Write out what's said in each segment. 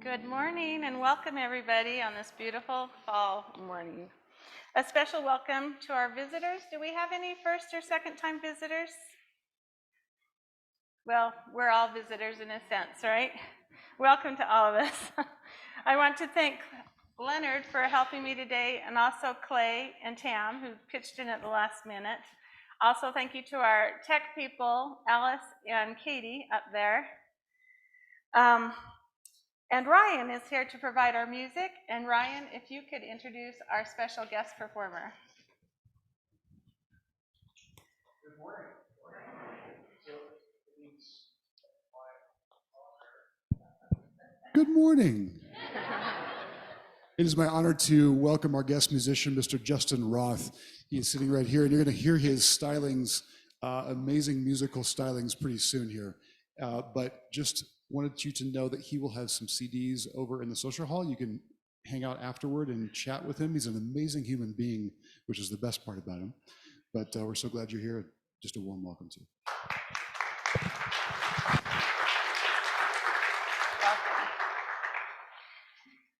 Good morning and welcome everybody on this beautiful fall morning. A special welcome to our visitors. Do we have any first or second time visitors? Well, we're all visitors in a sense, right? Welcome to all of us. I want to thank Leonard for helping me today, and also Clay and Tam, who pitched in at the last minute. Also, thank you to our tech people, Alice and Katie up there. And Ryan is here to provide our music. And Ryan, if you could introduce our special guest performer. Good morning. Good morning. It is my honor to welcome our guest musician, Mr. Justin Roth. He is sitting right here, and you're going to hear his stylings, amazing musical stylings pretty soon here. But just wanted you to know that he will have some CDs over in the social hall. You can hang out afterward and chat with him. He's an amazing human being, which is the best part about him. But we're so glad you're here. Just a warm welcome to you.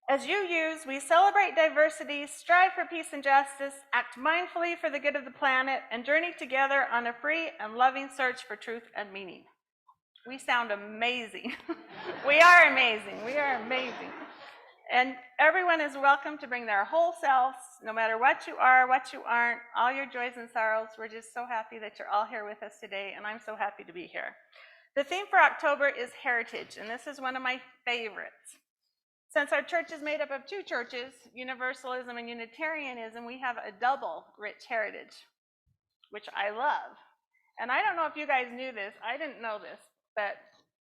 As UUs, we celebrate diversity, strive for peace and justice, act mindfully for the good of the planet, and journey together on a free and loving search for truth and meaning. We sound amazing. We are amazing. We are amazing. And everyone is welcome to bring their whole selves, no matter what you are, what you aren't, all your joys and sorrows. We're just so happy that you're all here with us today, and I'm so happy to be here. The theme for October is heritage, and this is one of my favorites. Since our church is made up of two churches, Universalism and Unitarianism, we have a double rich heritage, which I love. And I don't know if you guys knew this. I didn't know this. But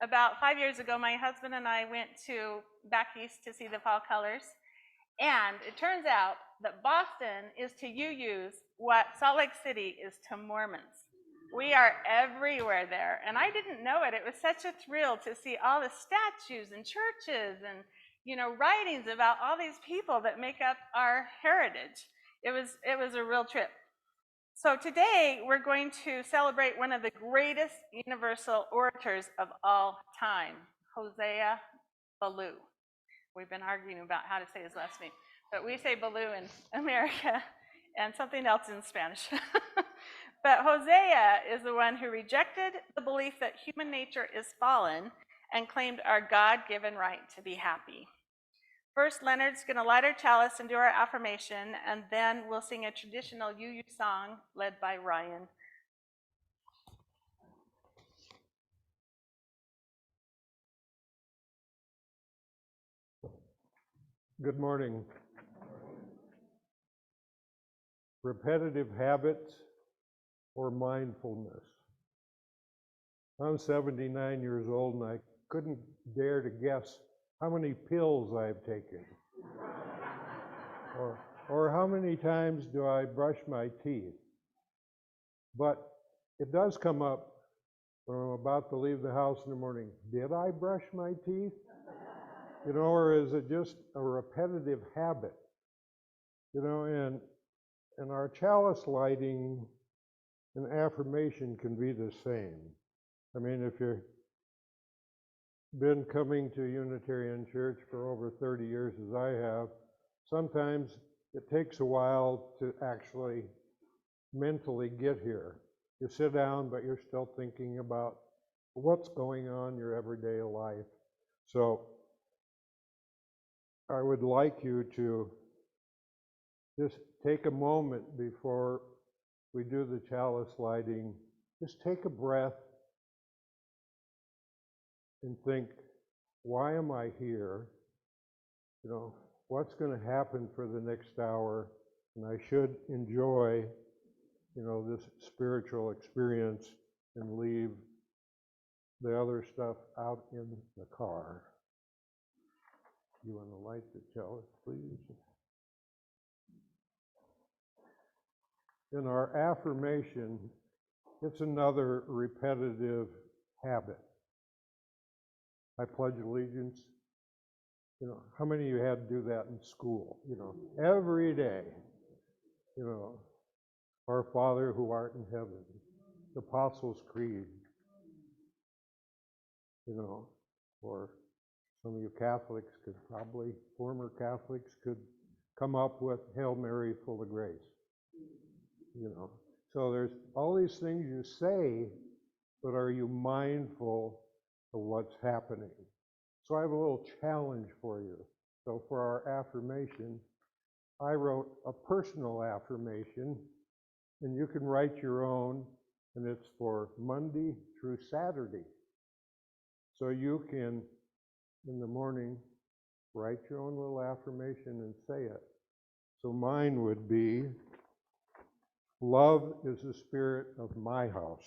about 5 years ago, my husband and I went back east to see the fall colors. And it turns out that Boston is to UUs what Salt Lake City is to Mormons. We are everywhere there. And I didn't know it. It was such a thrill to see all the statues and churches and writings about all these people that make up our heritage. It was a real trip. So today, we're going to celebrate one of the greatest universal orators of all time, Hosea Ballou. We've been arguing about how to say his last name, but we say Ballou in America and something else in Spanish. But Hosea is the one who rejected the belief that human nature is fallen and claimed our God-given right to be happy. First, Leonard's going to light our chalice and do our affirmation, and then we'll sing a traditional UU song led by Ryan. Good morning. Repetitive habits or mindfulness. I'm 79 years old, and I couldn't dare to guess how many pills I've taken, or how many times do I brush my teeth. But it does come up when I'm about to leave the house in the morning. Did I brush my teeth? Or is it just a repetitive habit? And our chalice lighting and affirmation can be the same. I mean, if you've been coming to Unitarian Church for over 30 years as I have, sometimes it takes a while to actually mentally get here. You sit down, but you're still thinking about what's going on in your everyday life. So I would like you to just take a moment before we do the chalice lighting. Just take a breath and think, why am I here? What's going to happen for the next hour? And I should enjoy, this spiritual experience and leave the other stuff out in the car. You want to light the chalice, please? In our affirmation, it's another repetitive habit. I pledge allegiance. How many of you had to do that in school? Every day. Our Father who art in heaven, the Apostles' Creed, or Some of you Catholics could probably, former Catholics could come up with Hail Mary, full of grace. So there's all these things you say, but are you mindful of what's happening? So I have a little challenge for you. So for our affirmation, I wrote a personal affirmation, and you can write your own, and it's for Monday through Saturday. So you can, in the morning, write your own little affirmation and say it. So mine would be, love is the spirit of my house,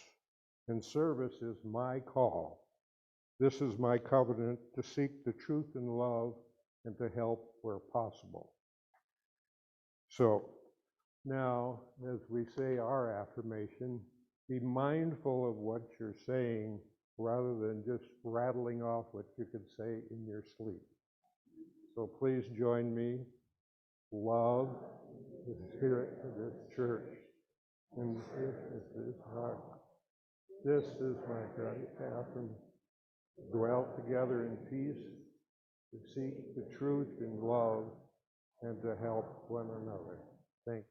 and service is my call. This is my covenant to seek the truth in love and to help where possible. So now, as we say our affirmation, be mindful of what you're saying rather than just rattling off what you could say in your sleep. So please join me. Love the spirit of this church, and this is his heart. This is my affirmation. Dwell together in peace, to seek the truth in love, and to help one another. Thank you.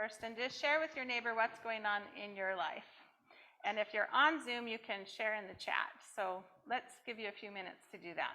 First, and just share with your neighbor what's going on in your life. And if you're on Zoom, you can share in the chat. So let's give you a few minutes to do that.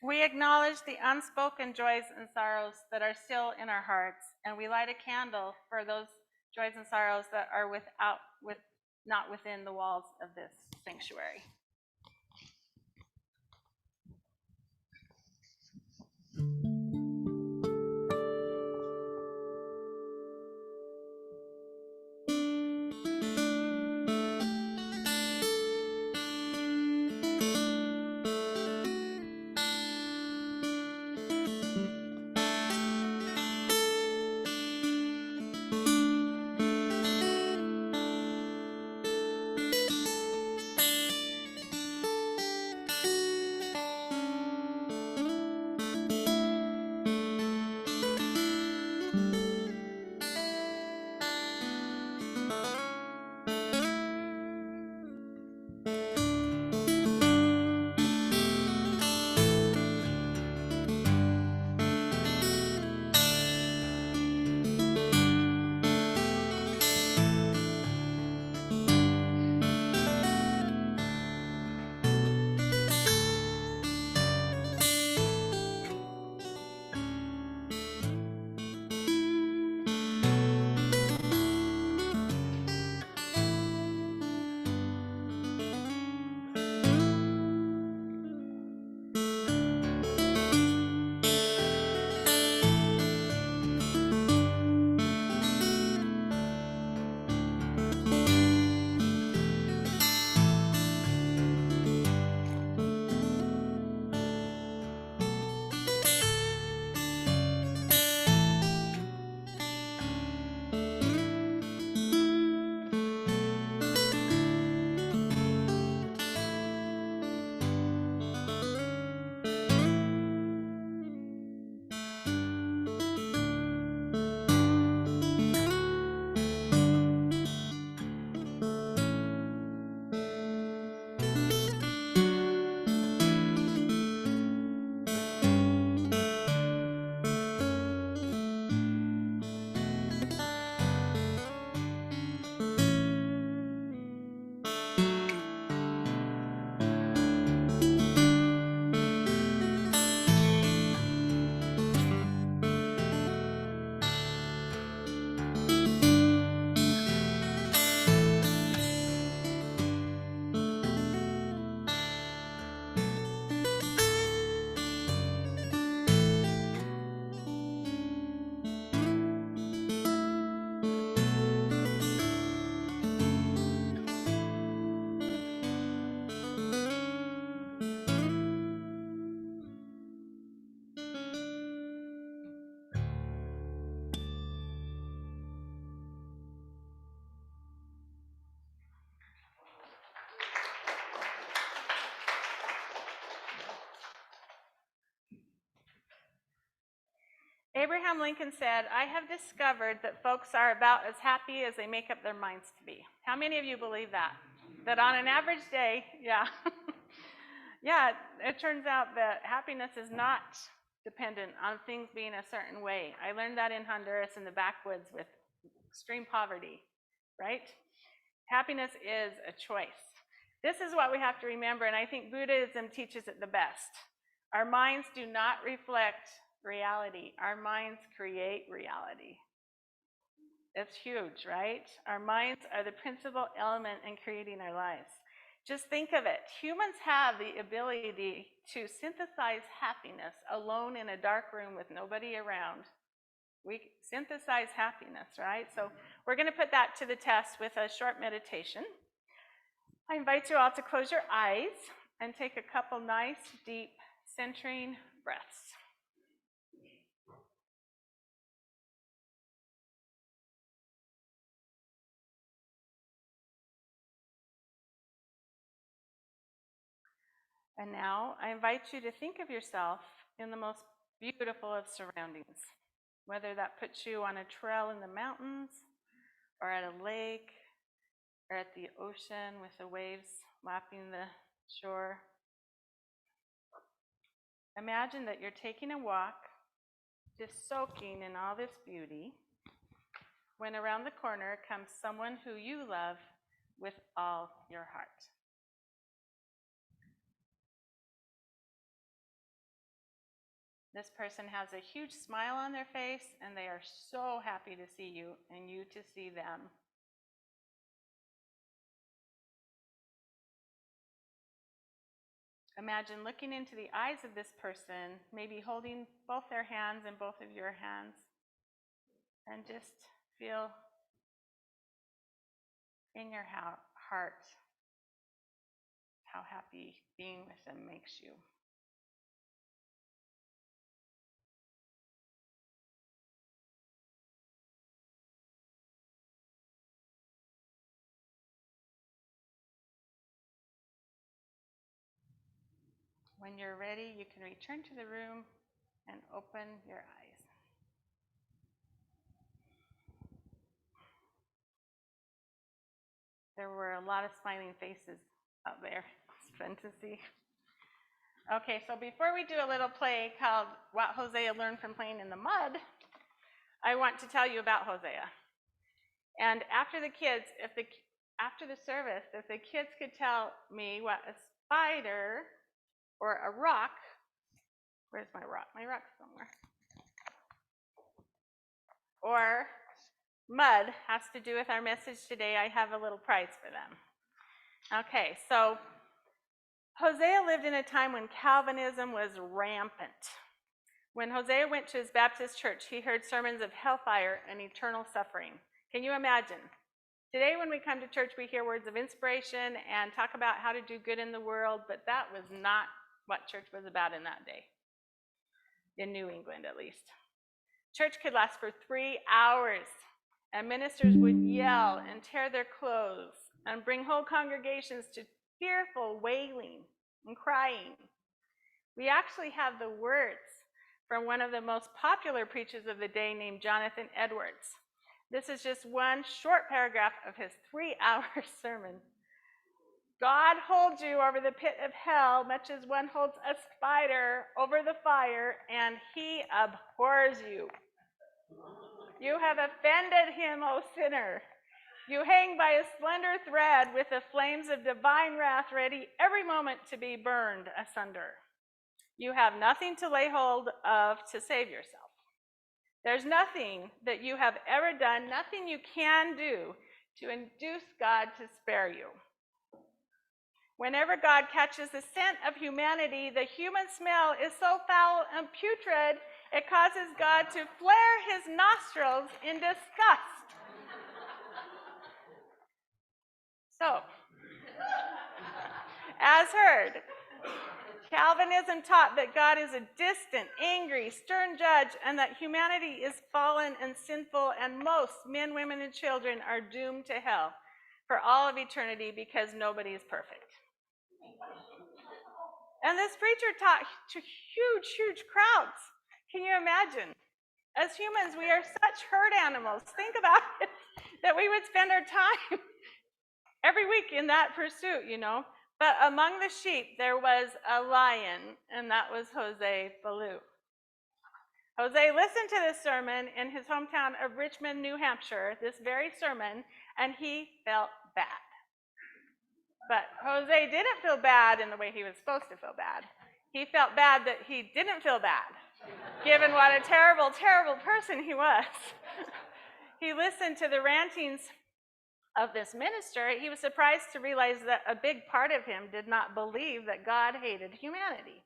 We acknowledge the unspoken joys and sorrows that are still in our hearts, and we light a candle for those joys and sorrows that are not within the walls of this sanctuary. Abraham Lincoln said, "I have discovered that folks are about as happy as they make up their minds to be." How many of you believe that? That on an average day, yeah. Yeah, it turns out that happiness is not dependent on things being a certain way. I learned that in Honduras in the backwoods with extreme poverty, right? Happiness is a choice. This is what we have to remember, and I think Buddhism teaches it the best. Our minds do not reflect reality. Our minds create reality. It's huge, right? Our minds are the principal element in creating our lives. Just think of it. Humans have the ability to synthesize happiness alone in a dark room with nobody around. We synthesize happiness, right? So we're going to put that to the test with a short meditation. I invite you all to close your eyes and take a couple nice, deep, centering breaths. And now I invite you to think of yourself in the most beautiful of surroundings, whether that puts you on a trail in the mountains or at a lake or at the ocean with the waves lapping the shore. Imagine that you're taking a walk, just soaking in all this beauty, when around the corner comes someone who you love with all your heart. This person has a huge smile on their face, and they are so happy to see you and you to see them. Imagine looking into the eyes of this person, maybe holding both their hands in both of your hands, and just feel in your heart how happy being with them makes you. When you're ready, you can return to the room and open your eyes. There were a lot of smiling faces out there. It's fun to see. Okay, so before we do a little play called What Hosea Learned from Playing in the Mud, I want to tell you about Hosea. And after the service, if the kids could tell me what a spider or a rock, where's my rock? My rock's somewhere. Or mud has to do with our message today, I have a little prize for them. Okay, so Hosea lived in a time when Calvinism was rampant. When Hosea went to his Baptist church, he heard sermons of hellfire and eternal suffering. Can you imagine? Today when we come to church, we hear words of inspiration and talk about how to do good in the world, but that was not what church was about in that day, in New England at least. Church could last for 3 hours, and ministers would yell and tear their clothes and bring whole congregations to fearful wailing and crying. We actually have the words from one of the most popular preachers of the day named Jonathan Edwards. This is just one short paragraph of his 3-hour sermon. God holds you over the pit of hell, much as one holds a spider over the fire, and he abhors you. You have offended him, O sinner. You hang by a slender thread with the flames of divine wrath ready every moment to be burned asunder. You have nothing to lay hold of to save yourself. There's nothing that you have ever done, nothing you can do to induce God to spare you. Whenever God catches the scent of humanity, the human smell is so foul and putrid, it causes God to flare his nostrils in disgust. So, as heard, Calvinism taught that God is a distant, angry, stern judge, and that humanity is fallen and sinful, and most men, women, and children are doomed to hell for all of eternity because nobody is perfect. And this preacher taught to huge, huge crowds. Can you imagine? As humans, we are such herd animals. Think about it, that we would spend our time every week in that pursuit, you know. But among the sheep, there was a lion, and that was Hosea Ballou. Hosea listened to this sermon in his hometown of Richmond, New Hampshire, this very sermon, and he felt bad. But Hosea didn't feel bad in the way he was supposed to feel bad. He felt bad that he didn't feel bad, given what a terrible, terrible person he was. He listened to the rantings of this minister. He was surprised to realize that a big part of him did not believe that God hated humanity.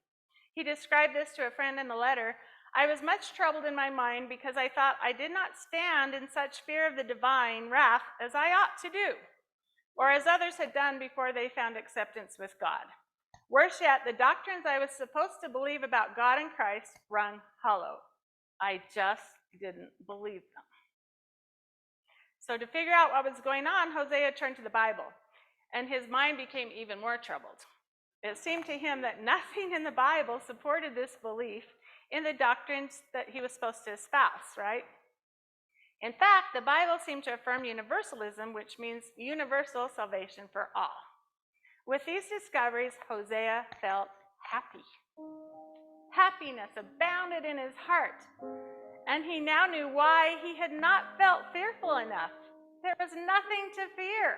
He described this to a friend in a letter. I was much troubled in my mind because I thought I did not stand in such fear of the divine wrath as I ought to do, or as others had done before they found acceptance with God. Worse yet, the doctrines I was supposed to believe about God and Christ rung hollow. I just didn't believe them. So to figure out what was going on, Hosea turned to the Bible, and his mind became even more troubled. It seemed to him that nothing in the Bible supported this belief in the doctrines that he was supposed to espouse, right? In fact, the Bible seemed to affirm universalism, which means universal salvation for all. With these discoveries, Hosea felt happy. Happiness abounded in his heart, and he now knew why he had not felt fearful enough. There was nothing to fear.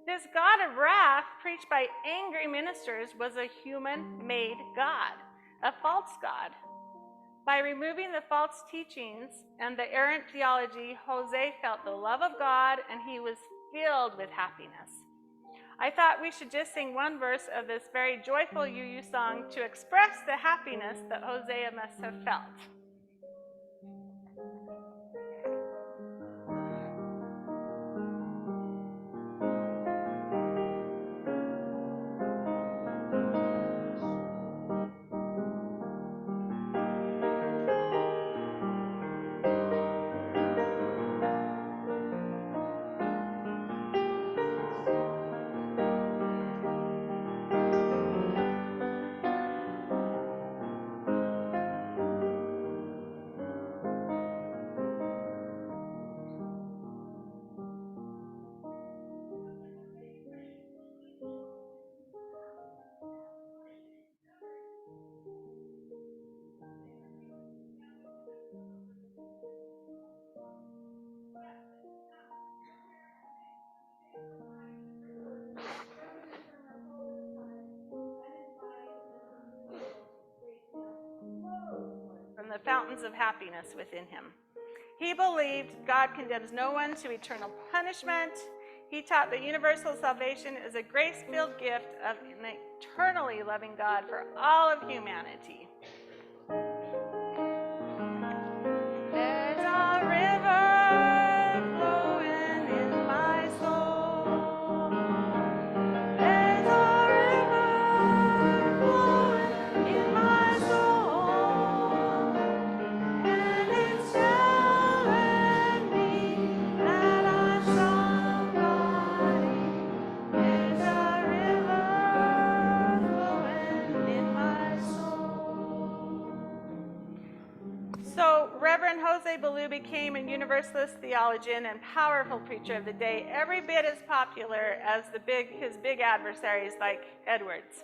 This God of wrath, preached by angry ministers, was a human-made God, a false God. By removing the false teachings and the errant theology, Hosea felt the love of God and he was filled with happiness. I thought we should just sing one verse of this very joyful UU song to express the happiness that Hosea must have felt. From the fountains of happiness within him. He believed God condemns no one to eternal punishment. He taught that universal salvation is a grace-filled gift of an eternally loving God for all of humanity. There's a river flowing in my soul. There's a river flowing in my soul. And it's telling me that I'm somebody. There's a river flowing in my soul. So Reverend Hosea Ballou became a Universalist theologian and powerful preacher of the day, every bit as popular as his big adversaries like Edwards.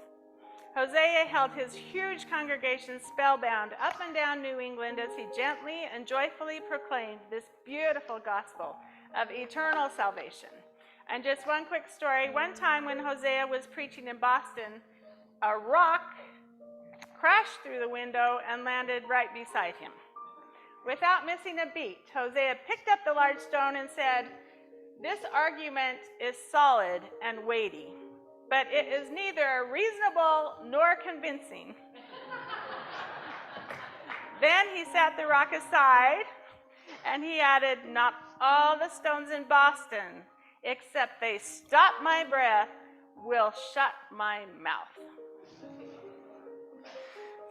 Hosea held his huge congregation spellbound up and down New England as he gently and joyfully proclaimed this beautiful gospel of eternal salvation. And just one quick story. One time when Hosea was preaching in Boston, a rock crashed through the window and landed right beside him. Without missing a beat, Hosea picked up the large stone and said, "This argument is solid and weighty, but it is neither reasonable nor convincing." Then he set the rock aside and he added, "Not all the stones in Boston, except they stop my breath, will shut my mouth."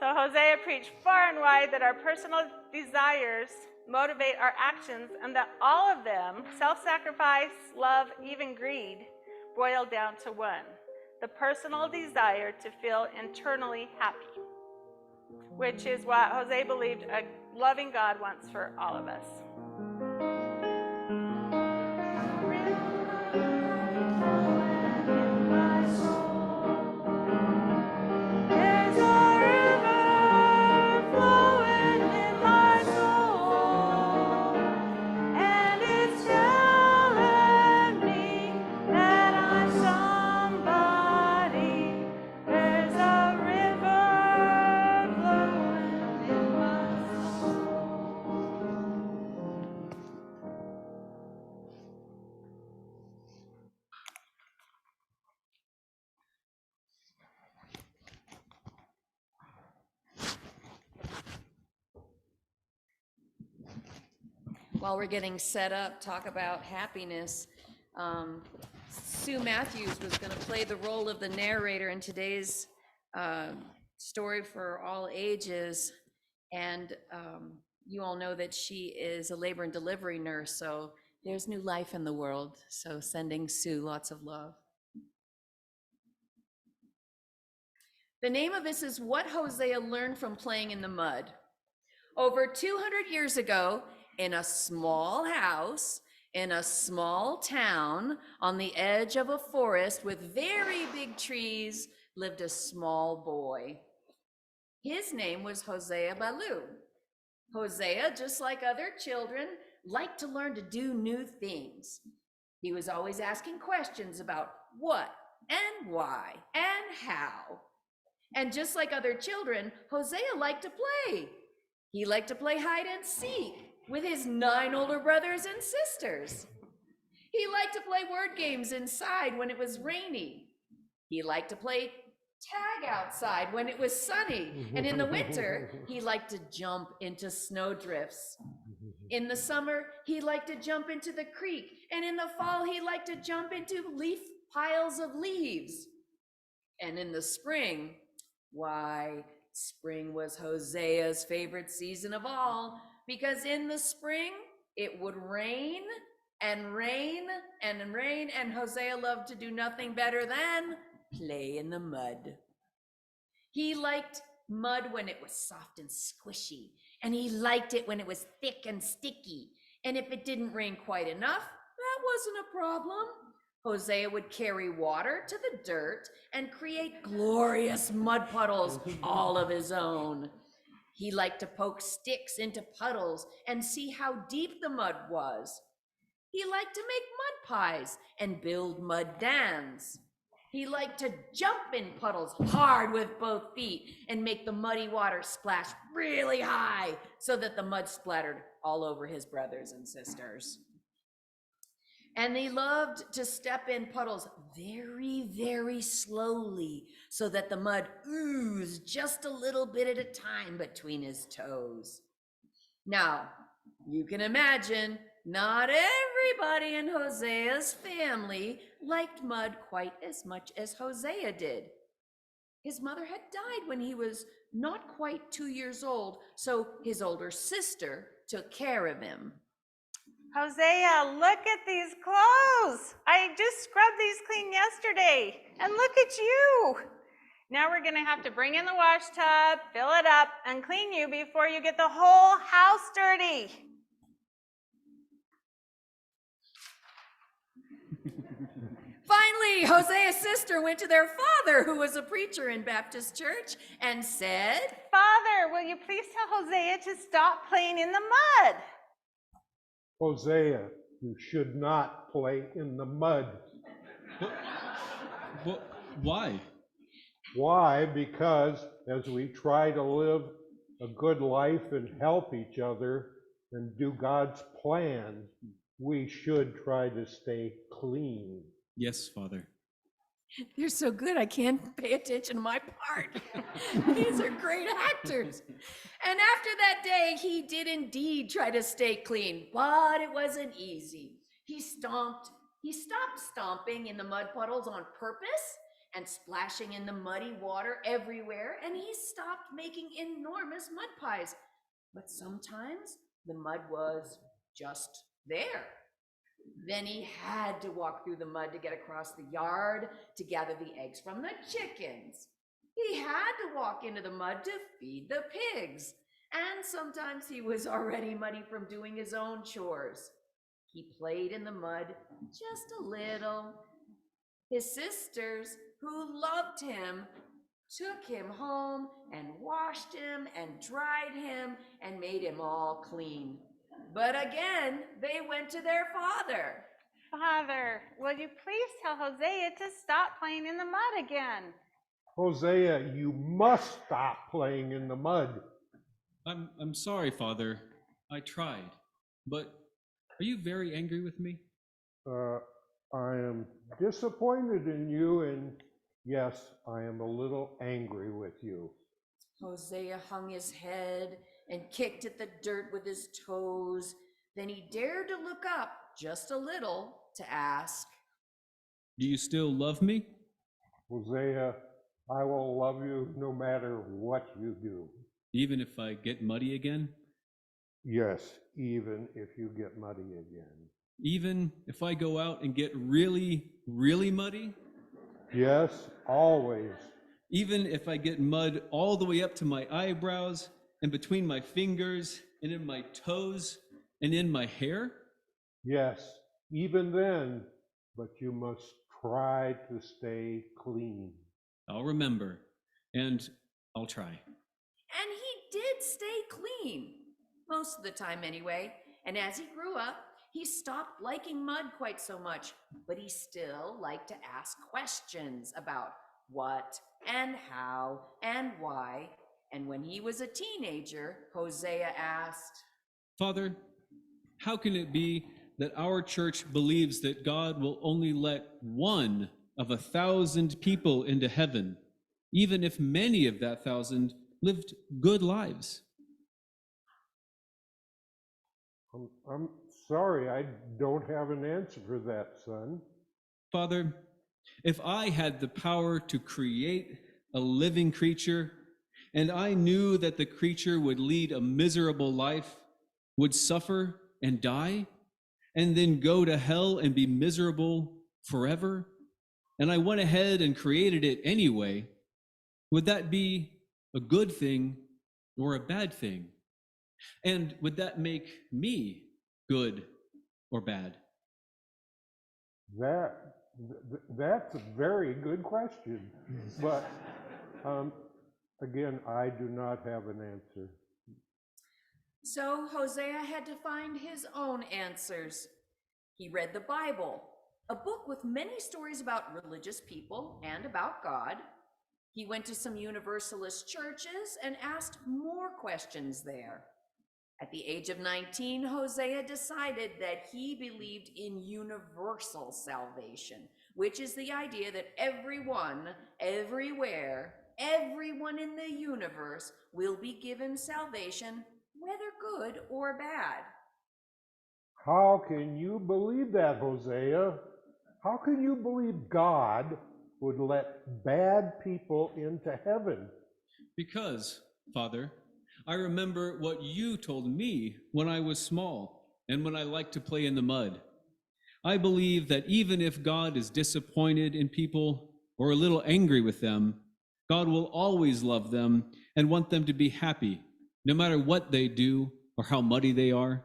So Hosea preached far and wide that our personal desires motivate our actions and that all of them, self-sacrifice, love, even greed, boil down to one: the personal desire to feel internally happy, which is what Hosea believed a loving God wants for all of us. While we're getting set up, talk about happiness. Sue Matthews was going to play the role of the narrator in today's story for all ages. And you all know that she is a labor and delivery nurse, so there's new life in the world. So sending Sue lots of love. The name of this is What Hosea Learned from Playing in the Mud. Over 200 years ago, in a small house, in a small town, on the edge of a forest with very big trees, lived a small boy. His name was Hosea Ballou. Hosea, just like other children, liked to learn to do new things. He was always asking questions about what and why and how. And just like other children, Hosea liked to play. He liked to play hide and seek with his 9 older brothers and sisters. He liked to play word games inside when it was rainy. He liked to play tag outside when it was sunny. And in the winter, he liked to jump into snowdrifts. In the summer, he liked to jump into the creek. And in the fall, he liked to jump into piles of leaves. And in the spring, why, spring was Hosea's favorite season of all, because in the spring, it would rain and rain and rain, and Hosea loved to do nothing better than play in the mud. He liked mud when it was soft and squishy, and he liked it when it was thick and sticky. And if it didn't rain quite enough, that wasn't a problem. Hosea would carry water to the dirt and create glorious mud puddles all of his own. He liked to poke sticks into puddles and see how deep the mud was. He liked to make mud pies and build mud dams. He liked to jump in puddles hard with both feet and make the muddy water splash really high so that the mud splattered all over his brothers and sisters. And he loved to step in puddles very, very slowly so that the mud oozed just a little bit at a time between his toes. Now, you can imagine, not everybody in Hosea's family liked mud quite as much as Hosea did. His mother had died when he was not quite 2 years old, so his older sister took care of him. Hosea, look at these clothes. I just scrubbed these clean yesterday. And look at you. Now we're going to have to bring in the wash tub, fill it up, and clean you before you get the whole house dirty. Finally, Hosea's sister went to their father, who was a preacher in Baptist church, and said, Father, will you please tell Hosea to stop playing in the mud? Hosea, you should not play in the mud. Why? Why? Because as we try to live a good life and help each other and do God's plan, we should try to stay clean. Yes, Father. You're so good, I can't pay attention to my part. These are great actors. And after that day, he did indeed try to stay clean, but it wasn't easy. He stopped stomping in the mud puddles on purpose and splashing in the muddy water everywhere, and he stopped making enormous mud pies. But sometimes the mud was just there. Then he had to walk through the mud to get across the yard to gather the eggs from the chickens. He had to walk into the mud to feed the pigs. And sometimes he was already muddy from doing his own chores. He played in the mud just a little. His sisters, who loved him, took him home and washed him and dried him and made him all clean. But again, they went to their father. Father, will you please tell Hosea to stop playing in the mud again? Hosea, you must stop playing in the mud. I'm sorry, Father. I tried. But are you very angry with me? I am disappointed in you, and yes, I am a little angry with you. Hosea hung his head and kicked at the dirt with his toes. Then he dared to look up just a little to ask, Do you still love me? Hosea, I will love you no matter what you do. Even if I get muddy again? Yes, even if you get muddy again. Even if I go out and get really, really muddy? Yes, always. Even if I get mud all the way up to my eyebrows and between my fingers and in my toes and in my hair? Yes, even then, but you must try to stay clean. I'll remember, and I'll try. and he did stay clean, most of the time anyway. And as he grew up, he stopped liking mud quite so much, but he still liked to ask questions about what and how and why. And when he was a teenager, Hosea asked, Father, how can it be that our church believes that God will only let 1 of 1,000 people into heaven, even if many of that 1,000 lived good lives? I'm sorry, I don't have an answer for that, son. Father, if I had the power to create a living creature, and I knew that the creature would lead a miserable life, would suffer and die, and then go to hell and be miserable forever, and I went ahead and created it anyway, would that be a good thing or a bad thing? And would that make me good or bad? That's a very good question. But again, I do not have an answer. So Hosea had to find his own answers. He read the Bible, a book with many stories about religious people and about God. He went to some Universalist churches and asked more questions there. At the age of 19, Hosea decided that he believed in universal salvation, which is the idea that everyone, everywhere, everyone in the universe will be given salvation, whether good or bad. How can you believe that, Hosea? How can you believe God would let bad people into heaven? Because, Father, I remember what you told me when I was small and when I liked to play in the mud. I believe that even if God is disappointed in people or a little angry with them, God will always love them and want them to be happy, no matter what they do or how muddy they are.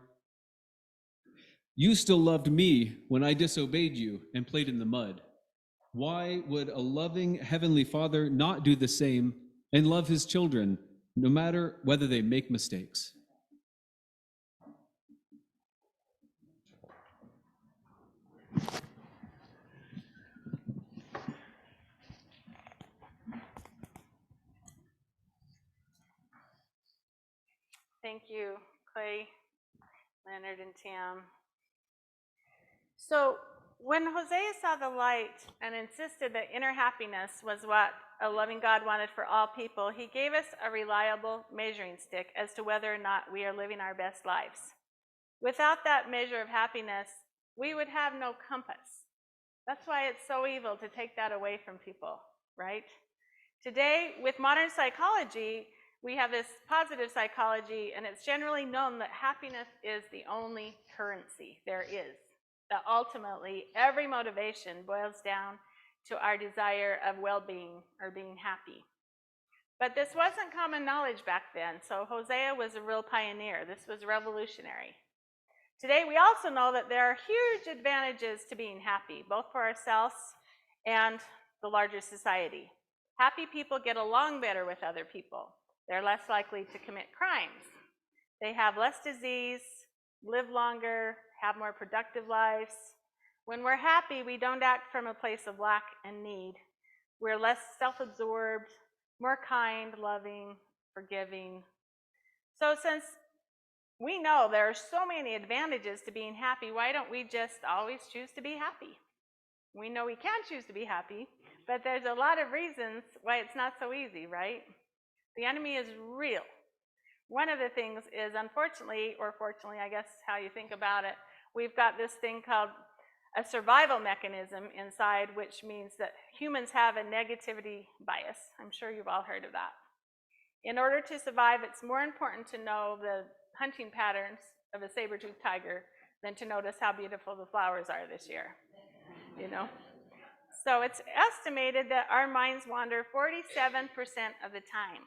You still loved me when I disobeyed you and played in the mud. Why would a loving Heavenly Father not do the same and love his children, no matter whether they make mistakes? Thank you, Clay, Leonard, and Tim. So when Hosea saw the light and insisted that inner happiness was what a loving God wanted for all people, he gave us a reliable measuring stick as to whether or not we are living our best lives. Without that measure of happiness, we would have no compass. That's why it's so evil to take that away from people, right? Today, with modern psychology, we have this positive psychology, and it's generally known that happiness is the only currency there is. That ultimately, every motivation boils down to our desire of well-being or being happy. But this wasn't common knowledge back then, so Hosea was a real pioneer. This was revolutionary. Today, we also know that there are huge advantages to being happy, both for ourselves and the larger society. Happy people get along better with other people. They're less likely to commit crimes. They have less disease, live longer, have more productive lives. When we're happy, we don't act from a place of lack and need. We're less self-absorbed, more kind, loving, forgiving. So since we know there are so many advantages to being happy, why don't we just always choose to be happy? We know we can choose to be happy, but there's a lot of reasons why it's not so easy, right? The enemy is real. One of the things is, unfortunately, or fortunately, I guess how you think about it, we've got this thing called a survival mechanism inside, which means that humans have a negativity bias. I'm sure you've all heard of that. In order to survive, it's more important to know the hunting patterns of a saber-toothed tiger than to notice how beautiful the flowers are this year, you know? So it's estimated that our minds wander 47% of the time.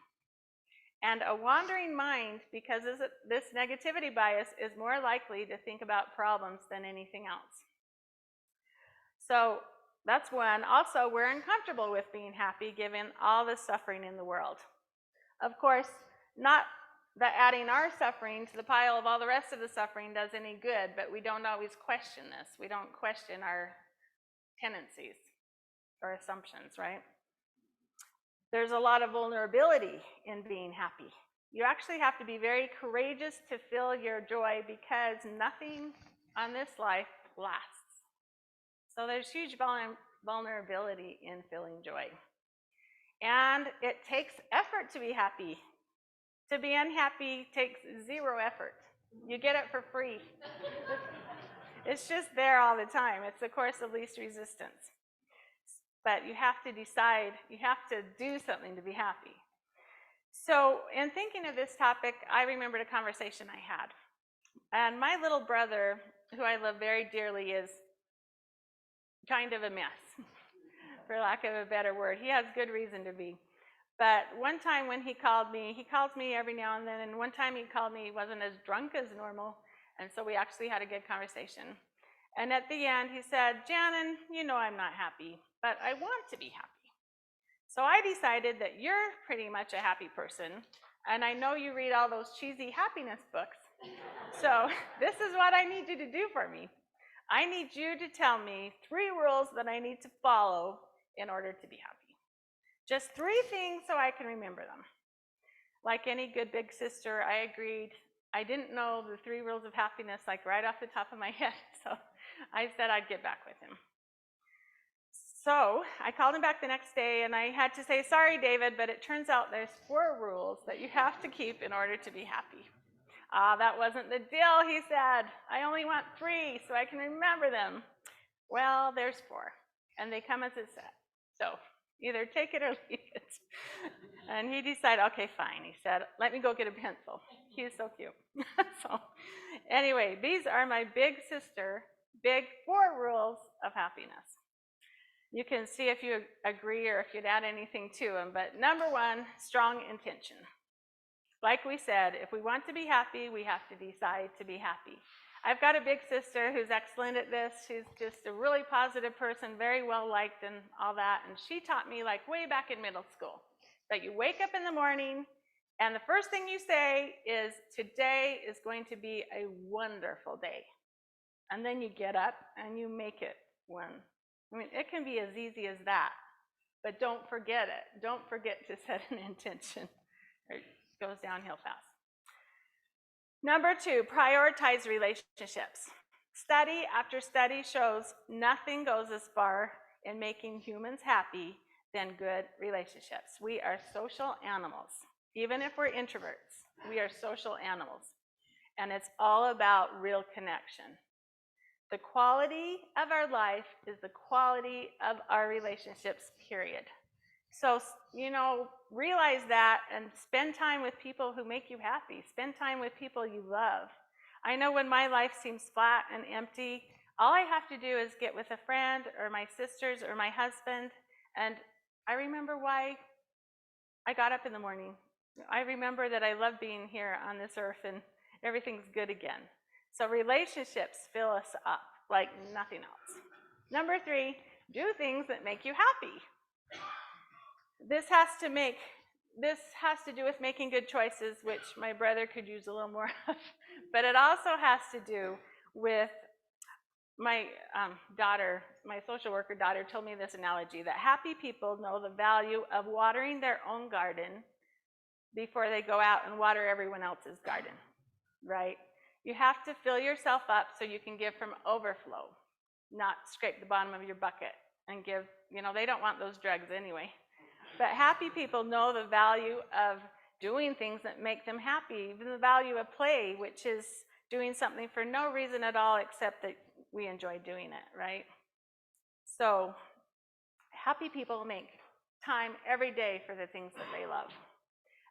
And a wandering mind, because of this negativity bias, is more likely to think about problems than anything else. So that's one. Also, we're uncomfortable with being happy given all the suffering in the world. Of course, not that adding our suffering to the pile of all the rest of the suffering does any good, but we don't always question this. We don't question our tendencies or assumptions, right? There's a lot of vulnerability in being happy. You actually have to be very courageous to feel your joy because nothing on this life lasts. So there's huge vulnerability in feeling joy. And it takes effort to be happy. To be unhappy takes zero effort. You get it for free. It's just there all the time. It's the course of least resistance. But you have to decide, you have to do something to be happy. So in thinking of this topic, I remembered a conversation I had. And my little brother, who I love very dearly, is kind of a mess, for lack of a better word. He has good reason to be. But one time when he calls me every now and then, and one time he called me, he wasn't as drunk as normal, and so we actually had a good conversation. And at the end, he said, Janen, you know I'm not happy, but I want to be happy. So I decided that you're pretty much a happy person, and I know you read all those cheesy happiness books. So this is what I need you to do for me. I need you to tell me 3 rules that I need to follow in order to be happy. Just 3 things so I can remember them. Like any good big sister, I agreed. I didn't know the 3 rules of happiness like right off the top of my head, so I said I'd get back with him. So I called him back the next day, and I had to say, sorry, David, but it turns out there's 4 rules that you have to keep in order to be happy. That wasn't the deal, he said. I only want 3 so I can remember them. Well, there's 4, and they come as a set. So either take it or leave it. And he decided, okay, fine. He said, let me go get a pencil. He's so cute. So anyway, these are my big sister, big 4 rules of happiness. You can see if you agree or if you'd add anything to them. But number 1, strong intention. Like we said, if we want to be happy, we have to decide to be happy. I've got a big sister who's excellent at this. She's just a really positive person, very well liked and all that. And she taught me like way back in middle school that you wake up in the morning and the first thing you say is, today is going to be a wonderful day. And then you get up and you make it one. I mean, it can be as easy as that, but don't forget it. Don't forget to set an intention. It goes downhill fast. Number 2, prioritize relationships. Study after study shows nothing goes as far in making humans happy than good relationships. We are social animals. Even if we're introverts, we are social animals. And it's all about real connection. The quality of our life is the quality of our relationships, period. So, realize that and spend time with people who make you happy. Spend time with people you love. I know when my life seems flat and empty, all I have to do is get with a friend or my sisters or my husband, and I remember why I got up in the morning. I remember that I love being here on this earth and everything's good again. So relationships fill us up like nothing else. Number 3, do things that make you happy. This has to do with making good choices, which my brother could use a little more of, but it also has to do with my daughter, my social worker daughter told me this analogy, that happy people know the value of watering their own garden before they go out and water everyone else's garden, right? You have to fill yourself up so you can give from overflow, not scrape the bottom of your bucket and give, they don't want those drugs anyway. But happy people know the value of doing things that make them happy, even the value of play, which is doing something for no reason at all except that we enjoy doing it, right? So happy people make time every day for the things that they love.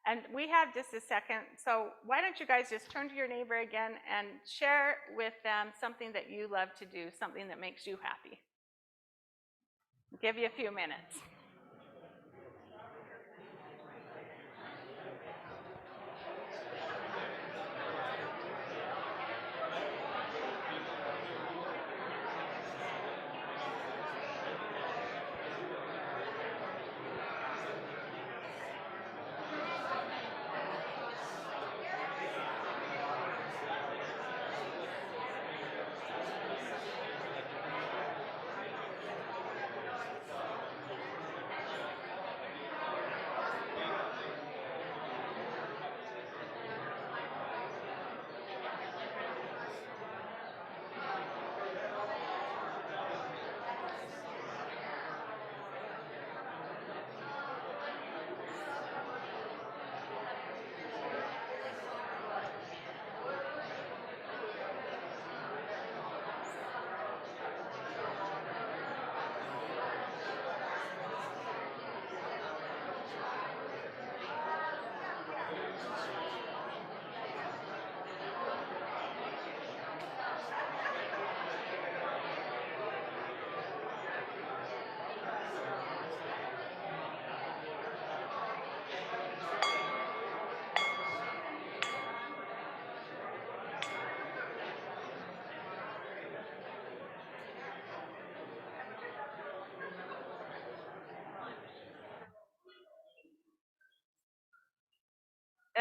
And we have just a second, so why don't you guys just turn to your neighbor again and share with them something that you love to do, something that makes you happy. I'll give you a few minutes.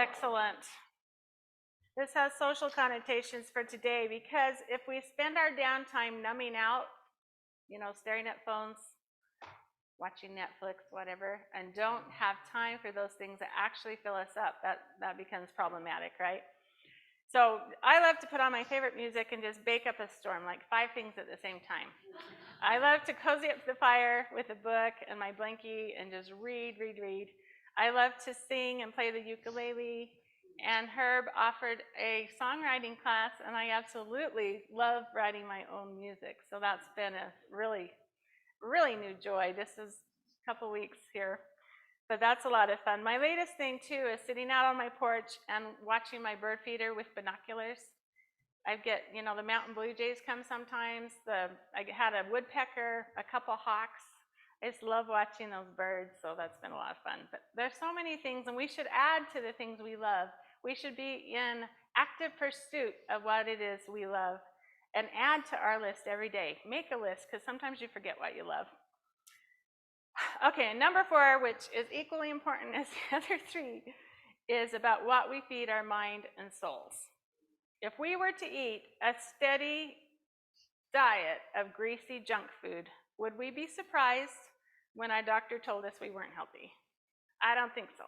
Excellent. This has social connotations for today because if we spend our downtime numbing out, staring at phones, watching Netflix, whatever, and don't have time for those things that actually fill us up, that becomes problematic, right? So I love to put on my favorite music and just bake up a storm, like 5 things at the same time. I love to cozy up to the fire with a book and my blankie and just read. I love to sing and play the ukulele. And Herb offered a songwriting class, and I absolutely love writing my own music. So that's been a really, really new joy. This is a couple weeks here, but that's a lot of fun. My latest thing, too, is sitting out on my porch and watching my bird feeder with binoculars. I get, the mountain blue jays come sometimes. I had a woodpecker, a couple hawks. I just love watching those birds, so that's been a lot of fun. But there's so many things, and we should add to the things we love. We should be in active pursuit of what it is we love and add to our list every day. Make a list, because sometimes you forget what you love. Okay, number 4, which is equally important as the other 3, is about what we feed our mind and souls. If we were to eat a steady diet of greasy junk food, would we be surprised when our doctor told us we weren't healthy? I don't think so.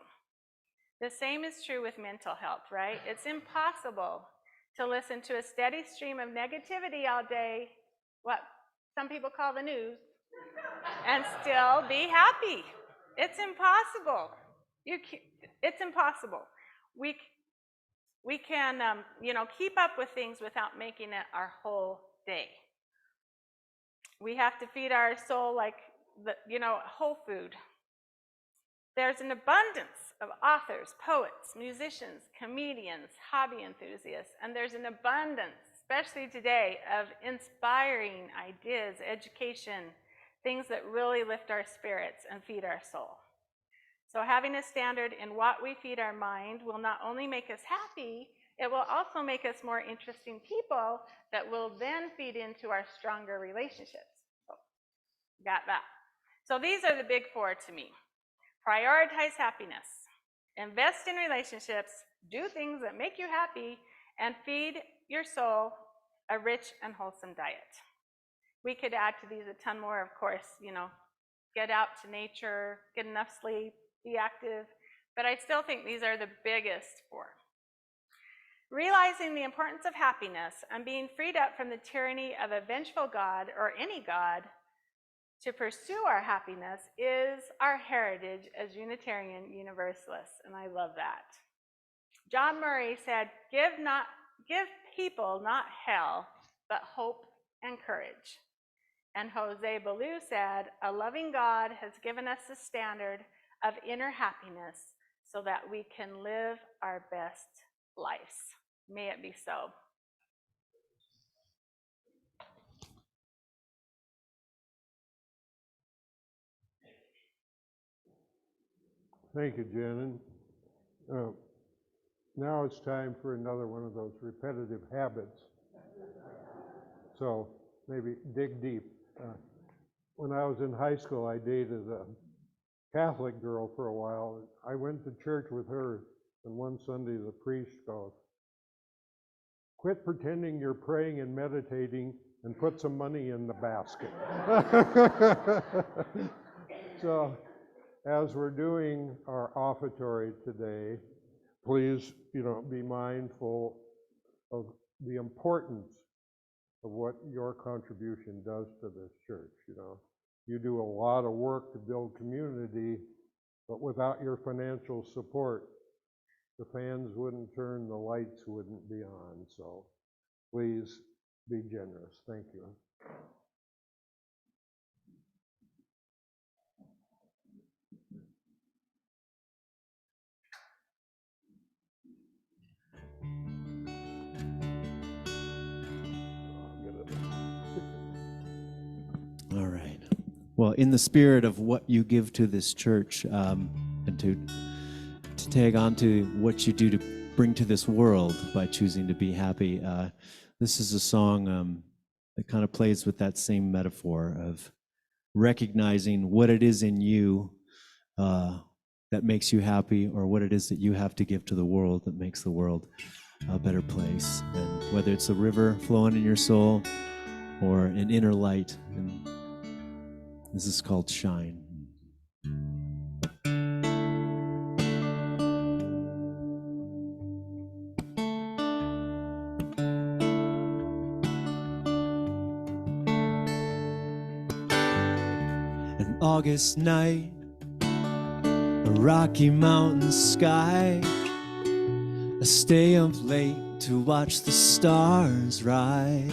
The same is true with mental health, right? It's impossible to listen to a steady stream of negativity all day, what some people call the news, and still be happy. It's impossible. It's impossible. We can, keep up with things without making it our whole day. We have to feed our soul like whole food. There's an abundance of authors, poets, musicians, comedians, hobby enthusiasts, and there's an abundance, especially today, of inspiring ideas, education, things that really lift our spirits and feed our soul. So having a standard in what we feed our mind will not only make us happy, it will also make us more interesting people that will then feed into our stronger relationships. So, got that. So these are the big 4 to me. Prioritize happiness, invest in relationships, do things that make you happy, and feed your soul a rich and wholesome diet. We could add to these a ton more, of course, get out to nature, get enough sleep, be active, but I still think these are the biggest 4. Realizing the importance of happiness and being freed up from the tyranny of a vengeful God or any God to pursue our happiness is our heritage as Unitarian Universalists, and I love that. John Murray said, give people not hell, but hope and courage. And Hosea Ballou said, a loving God has given us a standard of inner happiness so that we can live our best lives. May it be so. Thank you, Janen. Now it's time for another one of those repetitive habits. So maybe dig deep. When I was in high school, I dated a Catholic girl for a while. I went to church with her, and one Sunday the priest goes, quit pretending you're praying and meditating and put some money in the basket. So, as we're doing our offertory today, please, be mindful of the importance of what your contribution does to this church. You do a lot of work to build community, but without your financial support, the fans wouldn't turn, the lights wouldn't be on. So please be generous. Thank you. All right. Well, in the spirit of what you give to this church, and to tag on to what you do to bring to this world by choosing to be happy, this is a song that kind of plays with that same metaphor of recognizing what it is in you that makes you happy, or what it is that you have to give to the world that makes the world a better place. And whether it's a river flowing in your soul or an inner light, and this is called Shine. An August night, a Rocky Mountain sky, I stay up late to watch the stars rise.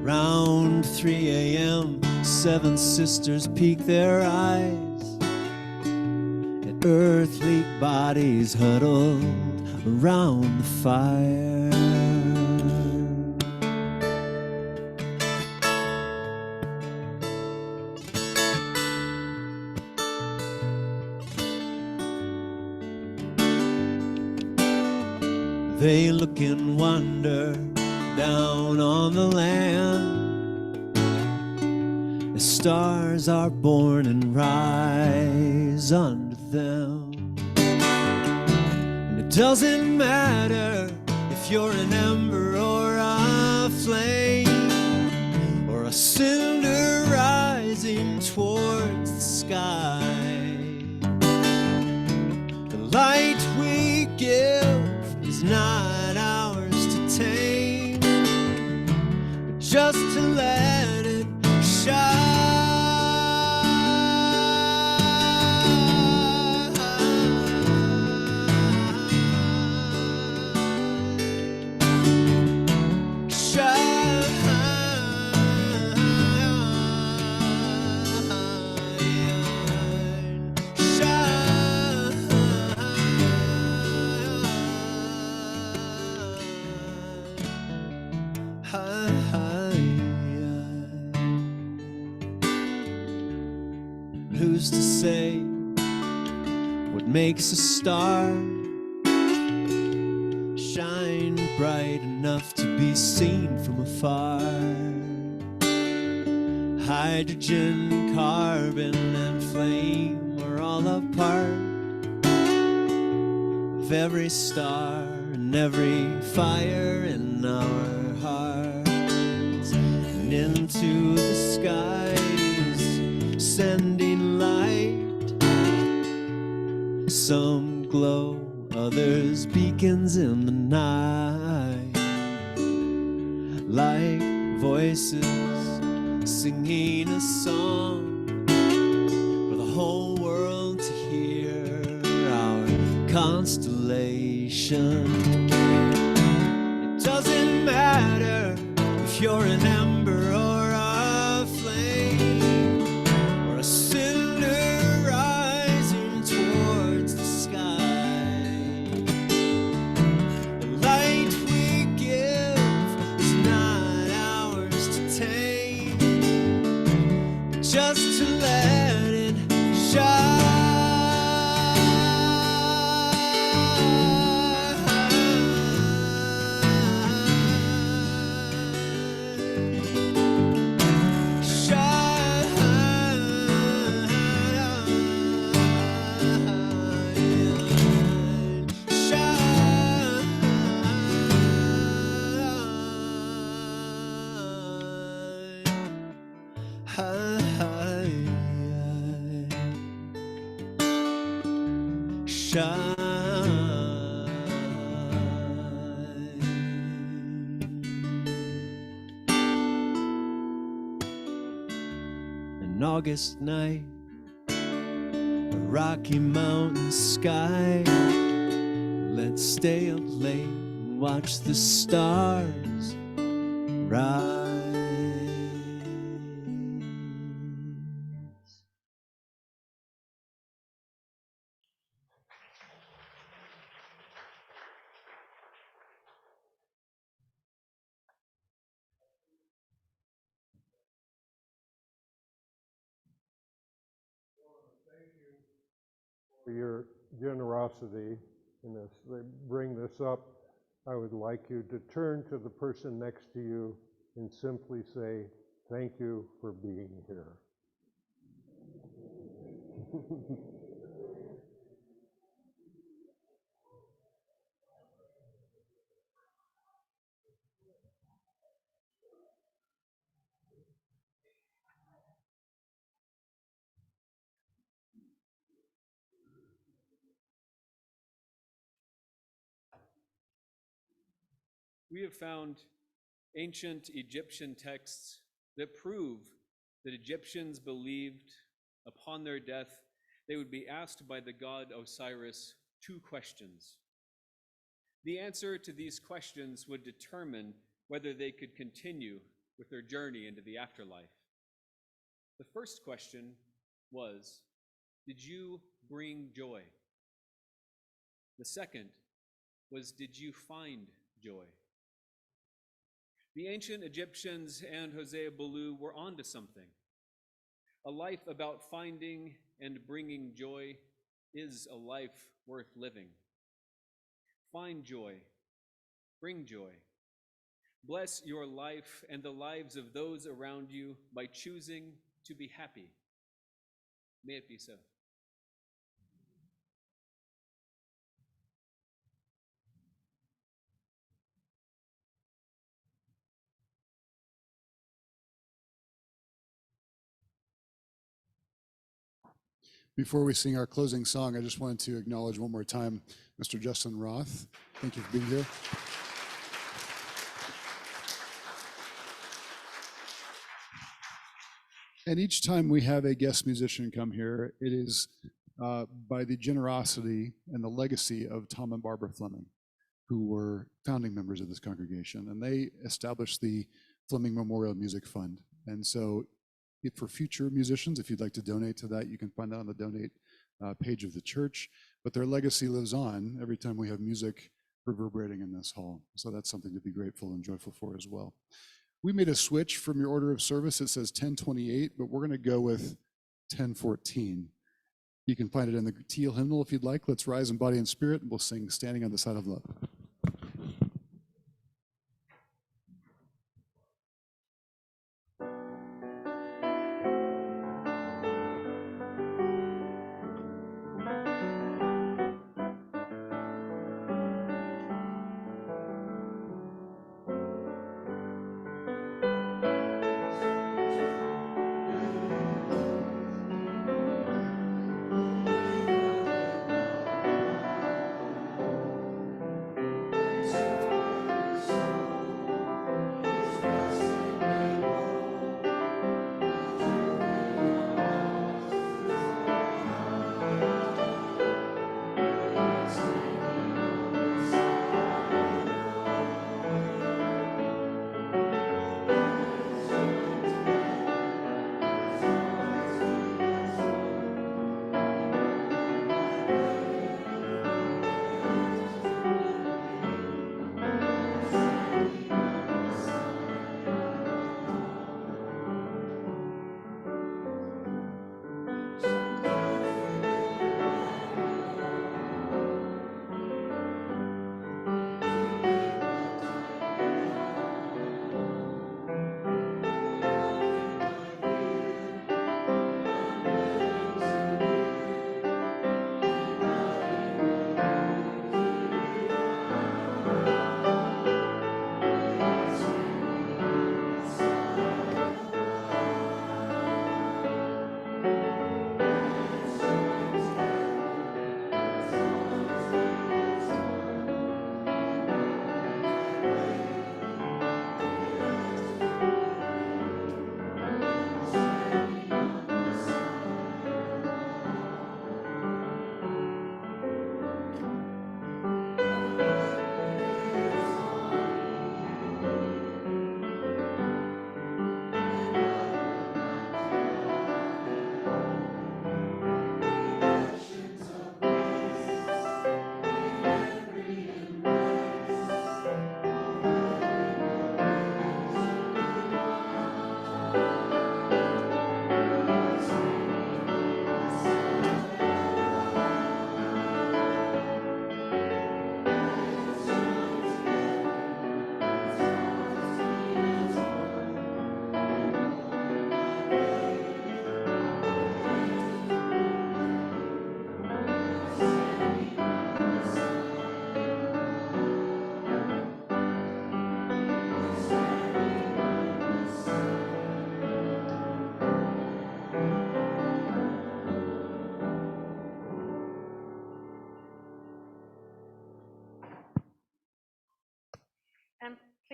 Around 3 a.m., 7 sisters peek their eyes at earthly bodies huddled around the fire. They look in wonder down on the land as stars are born and rise under them. And it doesn't matter if you're an ember or a flame, or a cinder rising towards the sky. The light we give is not ours to tame, but just to let it shine. Who's to say what makes a star shine bright enough to be seen from afar? Hydrogen, carbon, and flame are all a part of every star and every fire in our hearts. And into the skies, sending light. Some glow, others beacons in the night, like voices singing a song for the whole world to hear. Our constellation. It doesn't matter if you're an ember or a flame, or a cinder rising towards the sky. The light we give is not ours to tame, but just to let it shine. An August night, a Rocky Mountain sky. Let's stay up late and watch the stars rise. For your generosity in this. They bring this up. I would like you to turn to the person next to you and simply say, thank you for being here. We have found ancient Egyptian texts that prove that Egyptians believed upon their death they would be asked by the god Osiris 2 questions. The answer to these questions would determine whether they could continue with their journey into the afterlife. The first question was, did you bring joy? The second was, did you find joy? The ancient Egyptians and Hosea Ballou were onto something. A life about finding and bringing joy is a life worth living. Find joy, bring joy. Bless your life and the lives of those around you by choosing to be happy. May it be so. Before we sing our closing song, I just wanted to acknowledge one more time Mr. Justin Roth. Thank you for being here. And each time we have a guest musician come here, it is by the generosity and the legacy of Tom and Barbara Fleming, who were founding members of this congregation. And they established the Fleming Memorial Music Fund. And so for future musicians, if you'd like to donate to that, you can find that on the donate page of the church. But their legacy lives on every time we have music reverberating in this hall. So that's something to be grateful and joyful for as well. We made a switch from your order of service. It says 1028, but we're going to go with 1014. You can find it in the teal hymnal if you'd like. Let's rise in body and spirit, and we'll sing Standing on the Side of Love.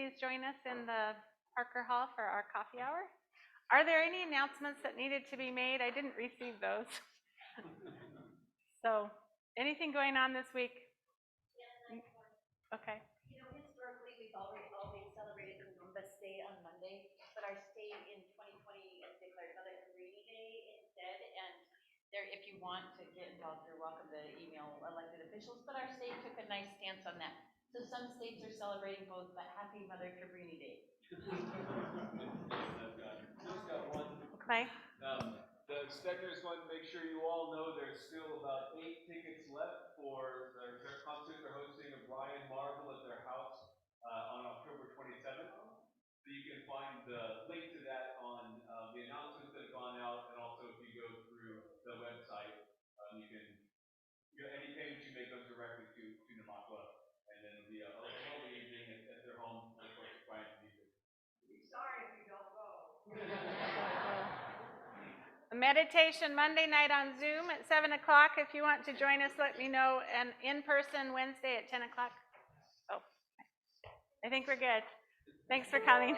please join us in the Parker Hall for our coffee hour. Are there any announcements that needed to be made? I didn't receive those. So, anything going on this week? Okay. You know, historically, we've always celebrated Columbus Day on Monday, but our state in 2020 has declared another Community Day instead. And there, if you want to get involved, you're welcome to email elected officials. But our state took a nice stance on that. So some states are celebrating both, but Happy Mother Cabrini Day. Just got one. Okay. The Stegner's one, make sure you all know there's still about 8 tickets left for their concert they're hosting of Ryan Marvel at their house on October 27th. So you can find the link to that on the announcements that have gone out, and also if you go through the website, you can, any payment you make goes directly to Namakwa, and then it'll be a lovely evening at their home, of course, Brian's music. Be sorry if you don't go. Meditation Monday night on Zoom at 7 o'clock. If you want to join us, let me know. And in person Wednesday at 10 o'clock. Oh, I think we're good. Thanks for coming.